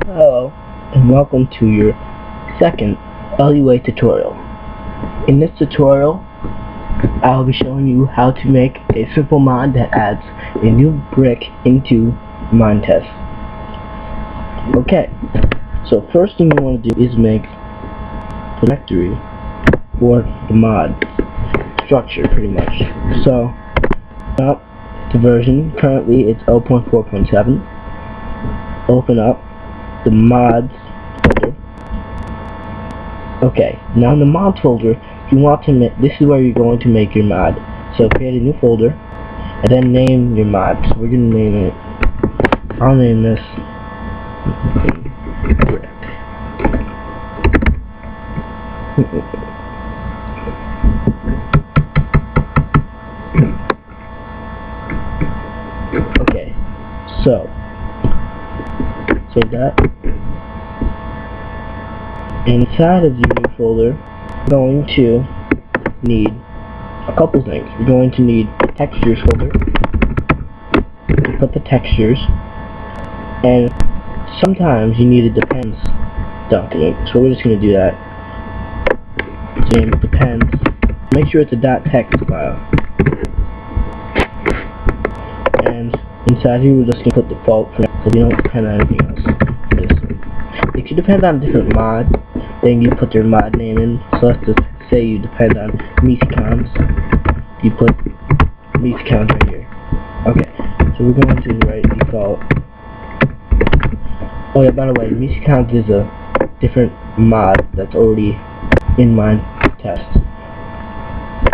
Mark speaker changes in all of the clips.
Speaker 1: Hello, and welcome to your second LUA tutorial. In this tutorial, I'll be showing you how to make a simple mod that adds a new brick into Minetest. Okay, so first thing you want to do is make a directory for the mod structure, pretty much. So, up the version, currently it's 0.4.7. Open up the mods folder. Okay, now in the mods folder, you want to make, this is where you're going to make your mod. So create a new folder and then name your mod. So we're gonna name it, I'll name this brick. Okay, so save that. Inside of your new folder, we're going to need a couple things. We're going to need the textures folder. Put the textures, and sometimes you need a depends document. So we're just going to do that. Name depends. Make sure it's a .text file. And inside here, we're just going to put default for now, so we don't depend on anything else. If you depend on a different mod, then you put your mod name in. So let's just say you depend on Minetest. You put Minetest right here. Okay, so we're going to write default. Oh yeah, by the way, Minetest is a different mod that's already in Minetest.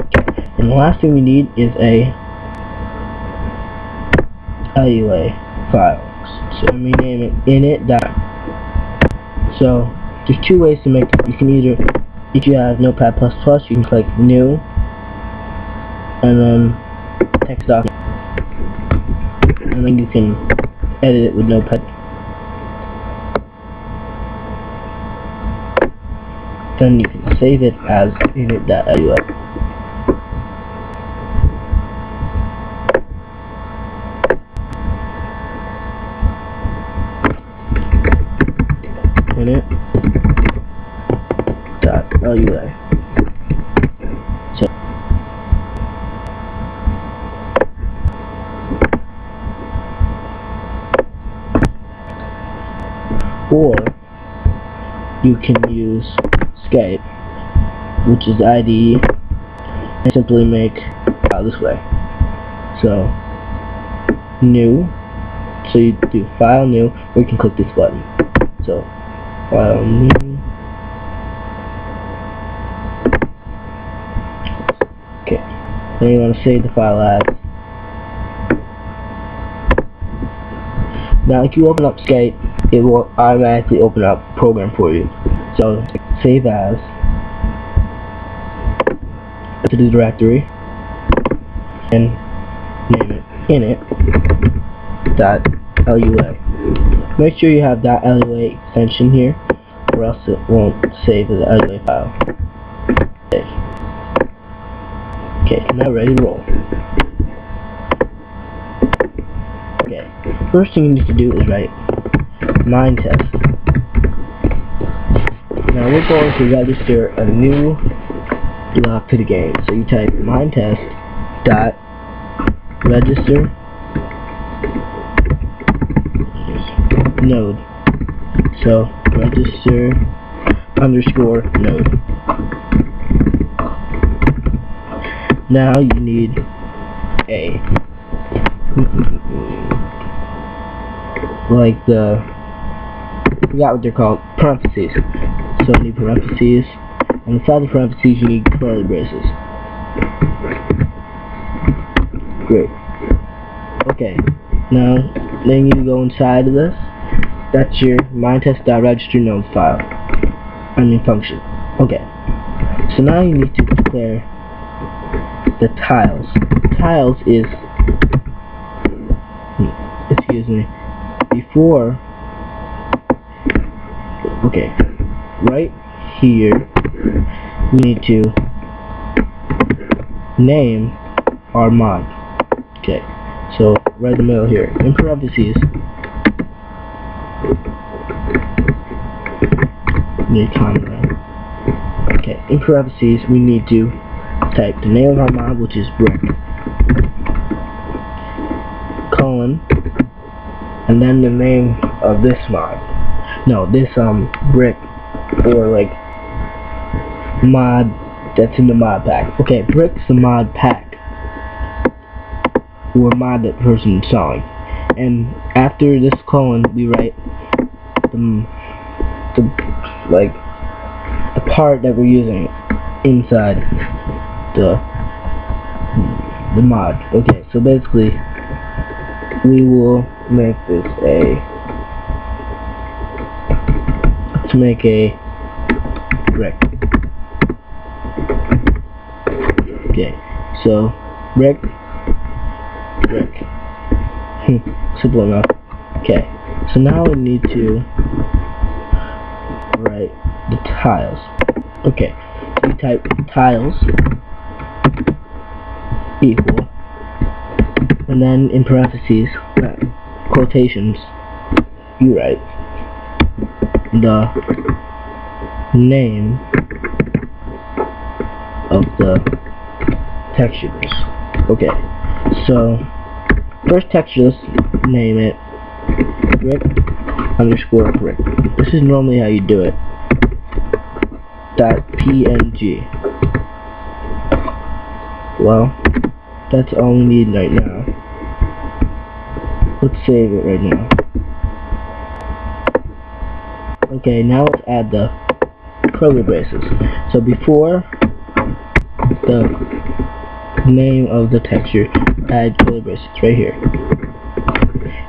Speaker 1: Okay, and the last thing we need is a LUA file. So let me name it init. So there's two ways to make it. You can either, if you have Notepad++, you can click new and then text document, and then you can edit it with Notepad. Then you can save it as init.lua. init.lua. So or you can use Skype, which is IDE, and simply make this way. So new, so you do file new, or you can click this button. So file new. Okay, then you want to save the file as. Now if you open up Skype, it will automatically open up a program for you. So save as to the directory and name it init.lua. Make sure you have .lua extension here, or else it won't save as a LUA file. Okay, now ready to roll. Okay, first thing you need to do is write Minetest. Now we're going to register a new block to the game. So you type Minetest.register node. So register underscore node. Now you need a like the, I forgot what they're called, parentheses. So you need parentheses, and inside the parentheses you need curly braces. Great. Okay, now then you go inside of this. That's your Minetest.register node file. Function. Okay. So now you need to declare the tiles. Tiles is, excuse me, before, okay, right here we need to name our mod. Okay, so right in the middle here, in parentheses, New timeline. Okay, in parentheses we need to type the name of our mod, which is brick, colon, and then the name of this mod. No, this brick, or like mod that's in the mod pack. Okay, brick's the mod pack, or mod that person installing. And after this colon, we write the part that we're using inside the mod. Okay, so basically we will make this let's make a brick. Okay, so brick. Simple enough. Okay, so now we need to write the tiles. Okay, so you type tiles equal, and then in parentheses, quotations, you write the name of the textures. Okay, so first texture, let's name it brick underscore brick. This is normally how you do it. .png. Well, that's all we need right now. Let's save it right now. Okay, now let's add the curly braces. So before the name of the texture, add curly braces right here.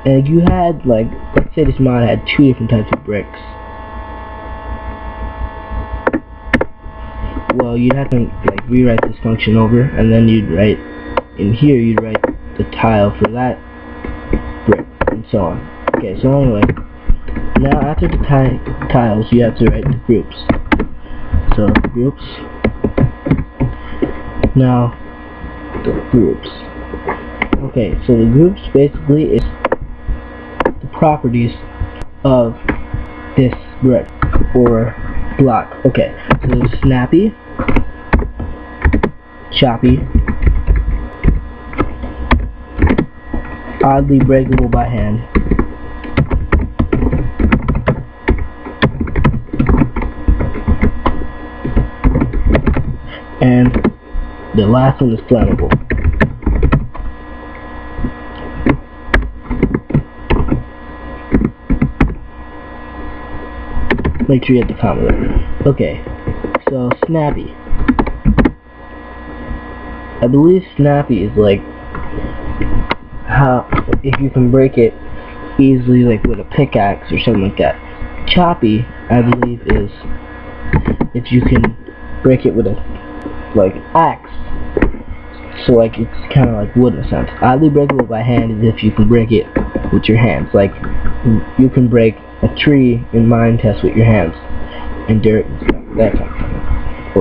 Speaker 1: And you had, like, let's say this mod had 2 different types of bricks. Well, you'd have to like rewrite this function over, and then you'd write in here, you'd write the tile for that brick, and so on. Okay, so anyway, now after the tiles, you have to write the groups. So groups. Now the groups. Okay, so the groups basically is the properties of this brick or block. Okay, so there's snappy, choppy, oddly breakable by hand, and the last one is flammable. Make sure you have the comma there. Okay, so snappy. I believe snappy is like how if you can break it easily, like with a pickaxe or something like that. Choppy, I believe, is if you can break it with a axe. So like it's kind of like wood in a sense. Oddly breakable by hand is if you can break it with your hands. Like you can break a tree in Minetest with your hands and dirt and stuff, that kind of thing.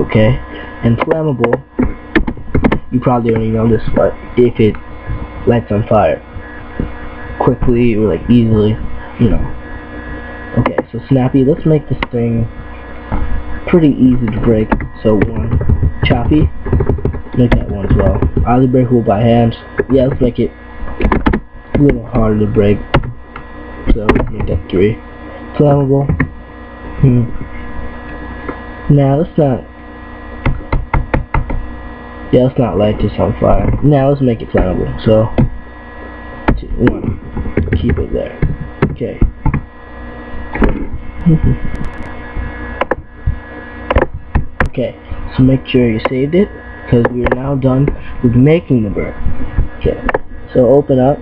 Speaker 1: Okay, and flammable, you probably already know this, but if it lights on fire quickly or like easily, you know. Okay, so snappy, let's make this thing pretty easy to break. So 1, choppy, make that 1 as well. Oddly breakable by hands, yeah, let's make it a little harder to break. So let's make that 3. Flammable. Now let's not light this on fire. Now let's make it flammable. So 2, 1, keep it there. Okay. Okay, so make sure you saved it, because we are now done with making the bird. Okay, so open up.